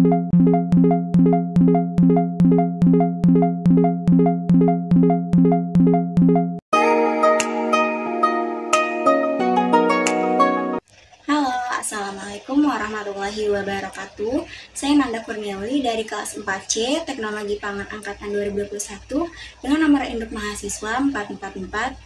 Halo, Assalamualaikum warahmatullahi wabarakatuh. Saya Nanda Kurniauli dari kelas 4C Teknologi Pangan Angkatan 2021 dengan nomor induk mahasiswa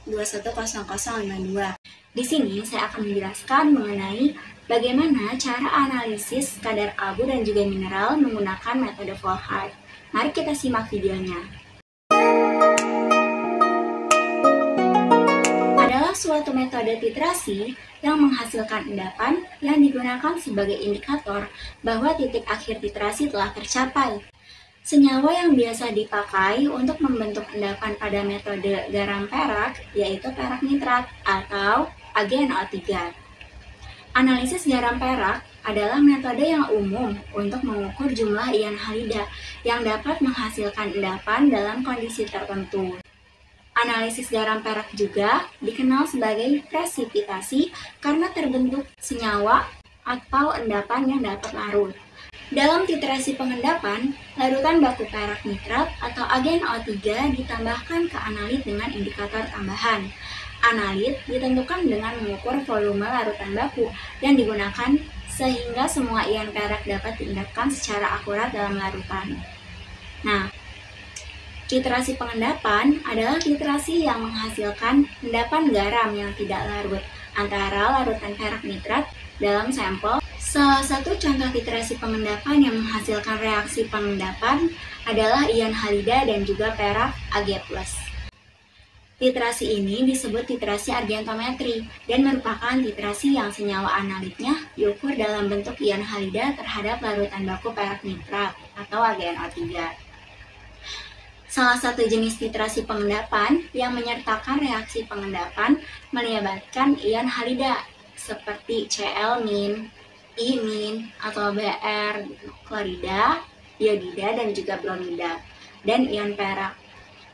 444210052. Di sini saya akan menjelaskan mengenai bagaimana cara analisis kadar abu dan juga mineral menggunakan metode Volhard. Mari kita simak videonya. Adalah suatu metode titrasi yang menghasilkan endapan yang digunakan sebagai indikator bahwa titik akhir titrasi telah tercapai. Senyawa yang biasa dipakai untuk membentuk endapan pada metode garam perak yaitu perak nitrat atau AgNO3. Analisis garam perak adalah metode yang umum untuk mengukur jumlah ion halida yang dapat menghasilkan endapan dalam kondisi tertentu. Analisis garam perak juga dikenal sebagai presipitasi karena terbentuk senyawa atau endapan yang dapat larut. Dalam titrasi pengendapan, larutan baku perak nitrat atau AgNO3 ditambahkan ke analit dengan indikator tambahan. Analit ditentukan dengan mengukur volume larutan baku yang digunakan sehingga semua ion perak dapat diendapkan secara akurat dalam larutan. Nah, titrasi pengendapan adalah titrasi yang menghasilkan endapan garam yang tidak larut antara larutan perak nitrat dalam sampel. Salah satu contoh titrasi pengendapan yang menghasilkan reaksi pengendapan adalah ion halida dan juga perak Ag+. Titrasi ini disebut titrasi argentometri dan merupakan titrasi yang senyawa analitnya diukur dalam bentuk ion halida terhadap larutan baku perak nitrat atau AgNO3. Salah satu jenis titrasi pengendapan yang menyertakan reaksi pengendapan melibatkan ion halida seperti Cl-, I- atau Br, klorida, iodida, dan juga bromida, dan ion perak.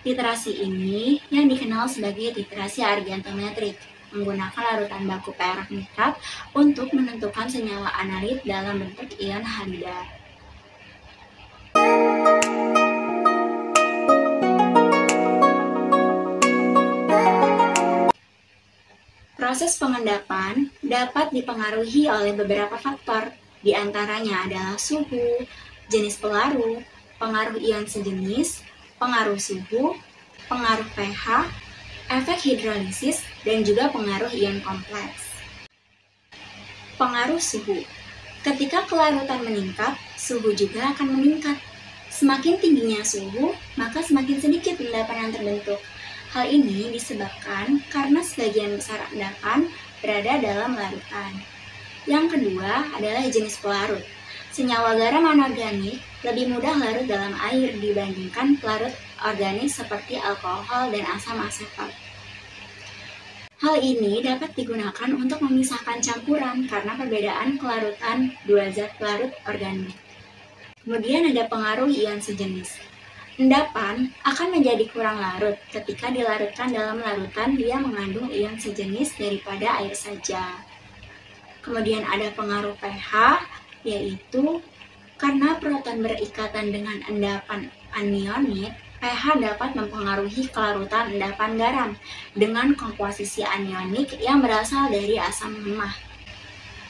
Titrasi ini yang dikenal sebagai titrasi argentometrik menggunakan larutan baku perak nitrat untuk menentukan senyawa analit dalam bentuk ion halida. Proses pengendapan dapat dipengaruhi oleh beberapa faktor, di antaranya adalah suhu, jenis pelarut, pengaruh ion sejenis, pengaruh suhu, pengaruh pH, efek hidrolisis, dan juga pengaruh ion kompleks. Pengaruh suhu. Ketika kelarutan meningkat, suhu juga akan meningkat. Semakin tingginya suhu, maka semakin sedikit endapan yang terbentuk. Hal ini disebabkan karena sebagian besar endapan berada dalam larutan. Yang kedua adalah jenis pelarut. Senyawa garam anorganik lebih mudah larut dalam air dibandingkan pelarut organik seperti alkohol dan asam asetat. Hal ini dapat digunakan untuk memisahkan campuran karena perbedaan kelarutan dua zat pelarut organik. Kemudian ada pengaruh ion sejenis. Endapan akan menjadi kurang larut ketika dilarutkan dalam larutan yang mengandung ion sejenis daripada air saja. Kemudian ada pengaruh pH, yaitu karena proton berikatan dengan endapan anionik, pH dapat mempengaruhi kelarutan endapan garam dengan komposisi anionik yang berasal dari asam lemah.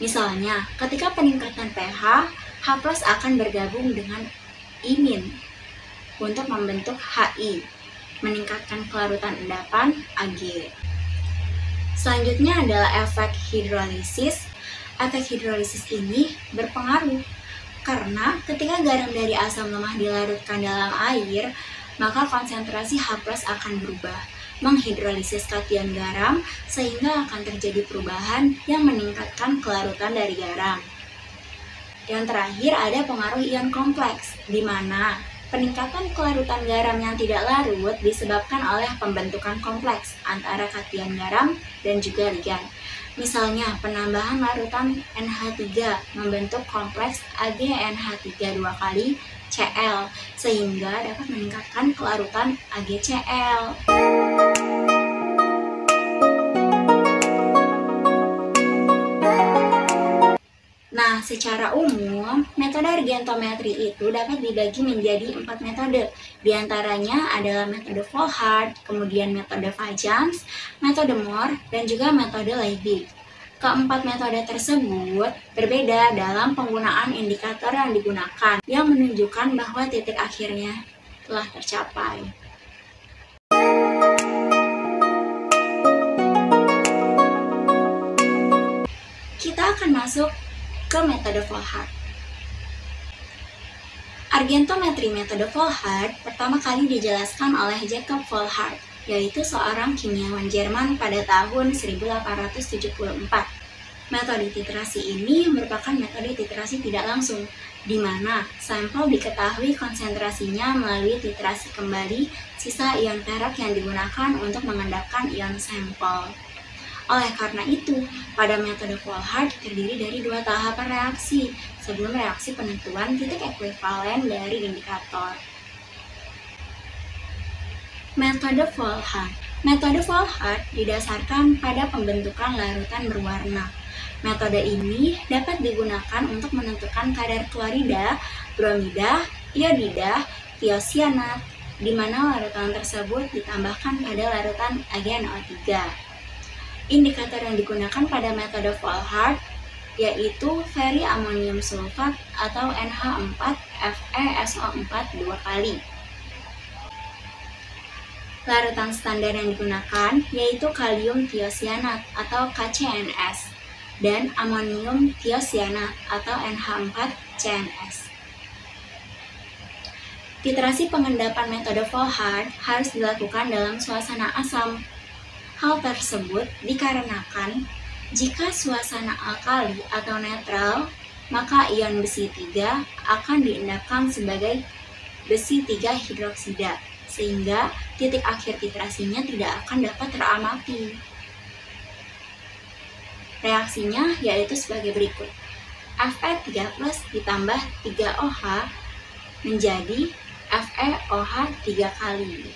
Misalnya, ketika peningkatan pH, H+ akan bergabung dengan imin untuk membentuk HI, meningkatkan kelarutan endapan Ag. Selanjutnya adalah efek hidrolisis. Efek hidrolisis ini berpengaruh karena ketika garam dari asam lemah dilarutkan dalam air, maka konsentrasi H+ akan berubah, menghidrolisis kation garam sehingga akan terjadi perubahan yang meningkatkan kelarutan dari garam. Yang terakhir ada pengaruh ion kompleks, di mana peningkatan kelarutan garam yang tidak larut disebabkan oleh pembentukan kompleks antara kation garam dan juga ligan. Misalnya, penambahan larutan NH3 membentuk kompleks AgNH3 dua kali Cl, sehingga dapat meningkatkan kelarutan AgCl. secara umum, metode argentometri itu dapat dibagi menjadi 4 metode. Di antaranya adalah metode Volhard, kemudian metode Fajans, metode Mohr, dan juga metode Liebig. Keempat metode tersebut berbeda dalam penggunaan indikator yang digunakan, yang menunjukkan bahwa titik akhirnya telah tercapai. Kita akan masuk ke metode Volhard. Argentometri metode Volhard pertama kali dijelaskan oleh Jakob Volhard, yaitu seorang kimiawan Jerman pada tahun 1874. Metode titrasi ini merupakan metode titrasi tidak langsung, di mana sampel diketahui konsentrasinya melalui titrasi kembali sisa ion perak yang digunakan untuk mengendapkan ion sampel. Oleh karena itu, pada metode Volhard terdiri dari 2 tahapan reaksi sebelum reaksi penentuan titik ekuivalen dari indikator. Metode Volhard. Metode Volhard didasarkan pada pembentukan larutan berwarna. Metode ini dapat digunakan untuk menentukan kadar klorida, bromida, iodida, tiosianat, di mana larutan tersebut ditambahkan pada larutan AgNO3. Indikator yang digunakan pada metode Volhard yaitu feri amonium sulfat atau NH4 FeSO4 2 kali. Larutan standar yang digunakan yaitu kalium tiosianat atau KCNS dan amonium tiosianat atau NH4CNS. Titrasi pengendapan metode Volhard harus dilakukan dalam suasana asam. Hal tersebut dikarenakan jika suasana alkali atau netral, maka ion besi 3 akan diendapkan sebagai besi 3 hidroksida, sehingga titik akhir titrasinya tidak akan dapat teramati. Reaksinya yaitu sebagai berikut. Fe3+ ditambah 3OH menjadi FeOH 3 kali.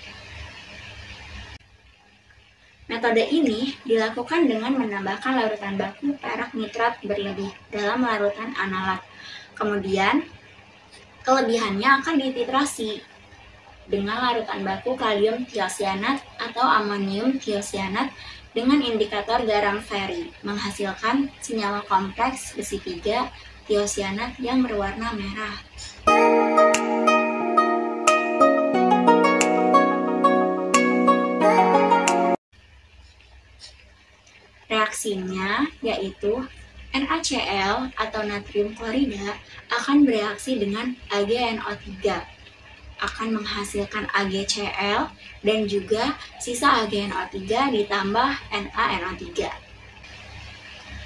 Metode ini dilakukan dengan menambahkan larutan baku perak nitrat berlebih dalam larutan analat. Kemudian, kelebihannya akan dititrasi dengan larutan baku kalium tiosianat atau amonium tiosianat dengan indikator garam feri, menghasilkan senyawa kompleks besi 3 tiosianat yang berwarna merah. Reaksinya yaitu NaCl atau natrium klorida akan bereaksi dengan AgNO3, akan menghasilkan AgCl dan juga sisa AgNO3 ditambah NaNO3.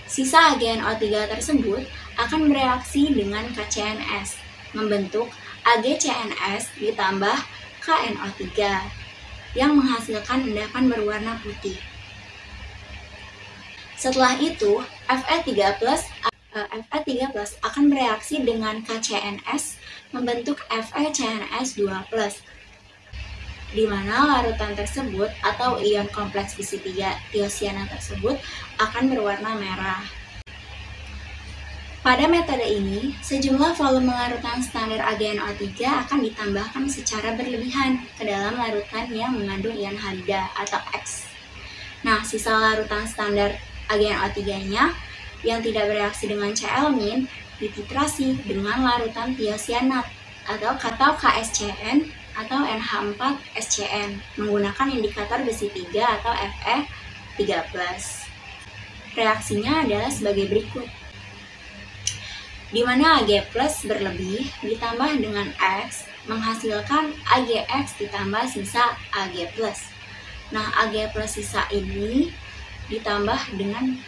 Sisa AgNO3 tersebut akan bereaksi dengan KCNS, membentuk AgCNS ditambah KNO3 yang menghasilkan endapan berwarna putih. Setelah itu, Fe3+ akan bereaksi dengan KCNS membentuk FeCNS2+, di mana larutan tersebut atau ion kompleks besi 3 tiosianat tersebut akan berwarna merah. Pada metode ini, sejumlah volume larutan standar AgNO3 akan ditambahkan secara berlebihan ke dalam larutan yang mengandung ion halida atau X. Nah, sisa larutan standar AgNO3-nya yang tidak bereaksi dengan Cl- dititrasi dengan larutan tiosianat atau KSCN atau NH4SCN menggunakan indikator besi 3 atau Fe3+. Reaksinya adalah sebagai berikut, di mana Ag+ berlebih ditambah dengan X menghasilkan AgX ditambah sisa Ag+. Nah, Ag+ sisa ini ditambah dengan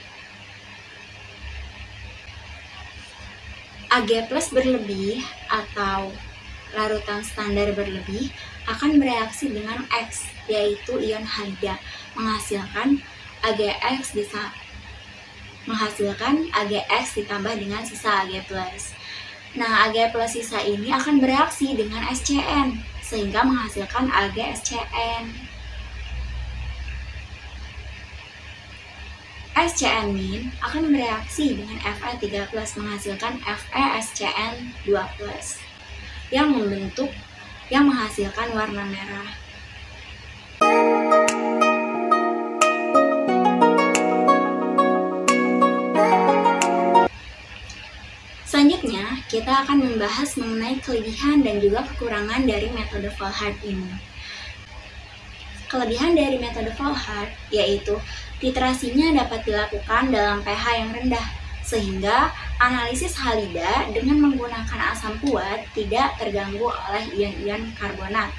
Ag+ berlebih atau larutan standar berlebih akan bereaksi dengan X, yaitu ion halida, menghasilkan AgX ditambah dengan sisa Ag+. Nah, Ag+ sisa ini akan bereaksi dengan SCN, sehingga menghasilkan AgSCN. SCN- akan bereaksi dengan Fe3+ menghasilkan FeSCN2+ yang menghasilkan warna merah. Selanjutnya, kita akan membahas mengenai kelebihan dan juga kekurangan dari metode Volhard ini. Kelebihan dari metode Volhard yaitu titrasinya dapat dilakukan dalam pH yang rendah, sehingga analisis halida dengan menggunakan asam kuat tidak terganggu oleh ion-ion karbonat,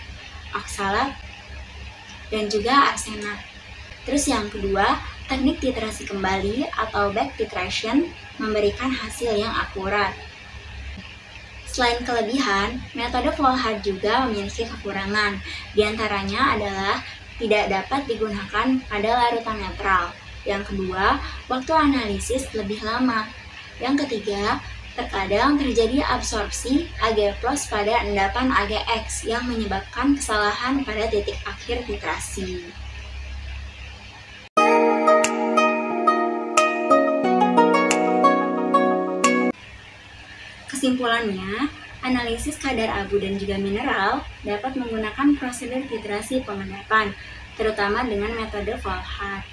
oksalat, dan juga arsenat. Terus yang kedua, teknik titrasi kembali atau back titration memberikan hasil yang akurat. Selain kelebihan, metode Volhard juga memiliki kekurangan. Di antaranya adalah tidak dapat digunakan pada larutan netral. Yang kedua, waktu analisis lebih lama. Yang ketiga, terkadang terjadi absorpsi Ag+ pada endapan Ag(X) yang menyebabkan kesalahan pada titik akhir titrasi. Kesimpulannya, analisis kadar abu dan juga mineral dapat menggunakan prosedur titrasi pengendapan, terutama dengan metode Volhard.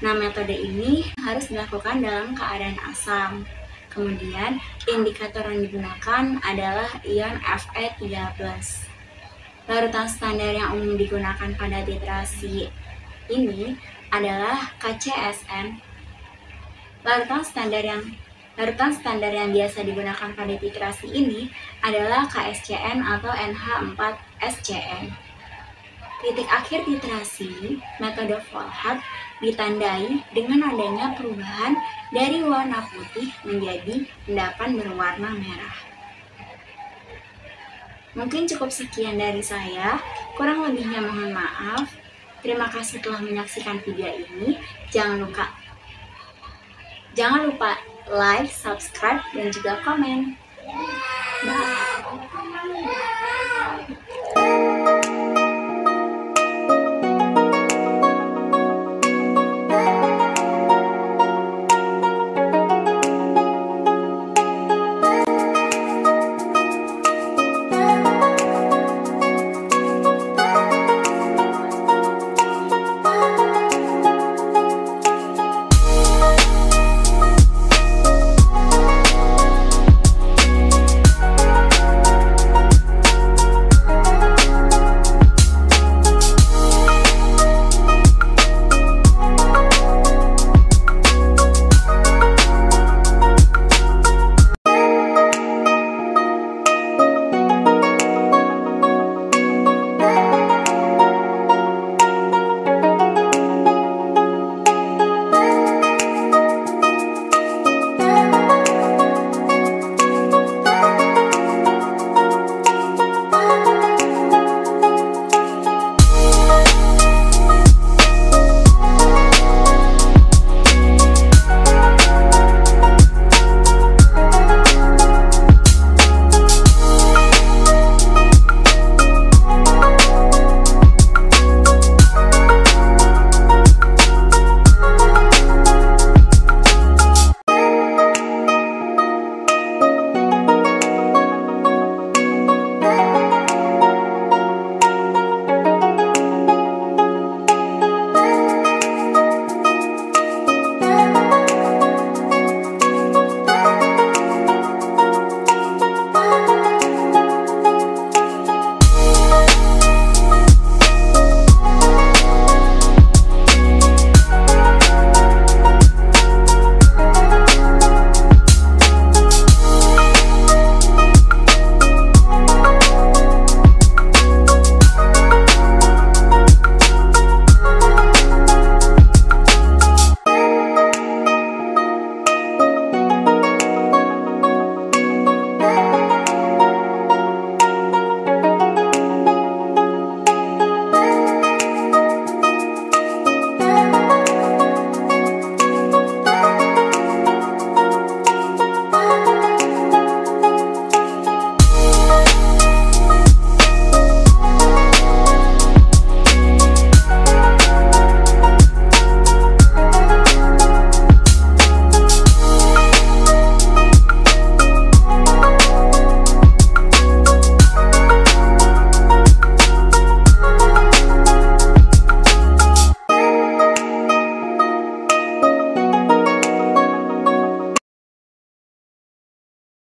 Nah, metode ini harus dilakukan dalam keadaan asam. Kemudian, indikator yang digunakan adalah ion Fe3+. Larutan standar yang umum digunakan pada titrasi ini adalah KCSN. Larutan standar yang biasa digunakan pada titrasi ini adalah KSCN atau NH4SCN. Titik akhir titrasi metode Volhard ditandai dengan adanya perubahan dari warna putih menjadi endapan berwarna merah. Mungkin cukup sekian dari saya, kurang lebihnya mohon maaf. Terima kasih telah menyaksikan video ini. Jangan lupa like, subscribe, dan juga komen. Bye.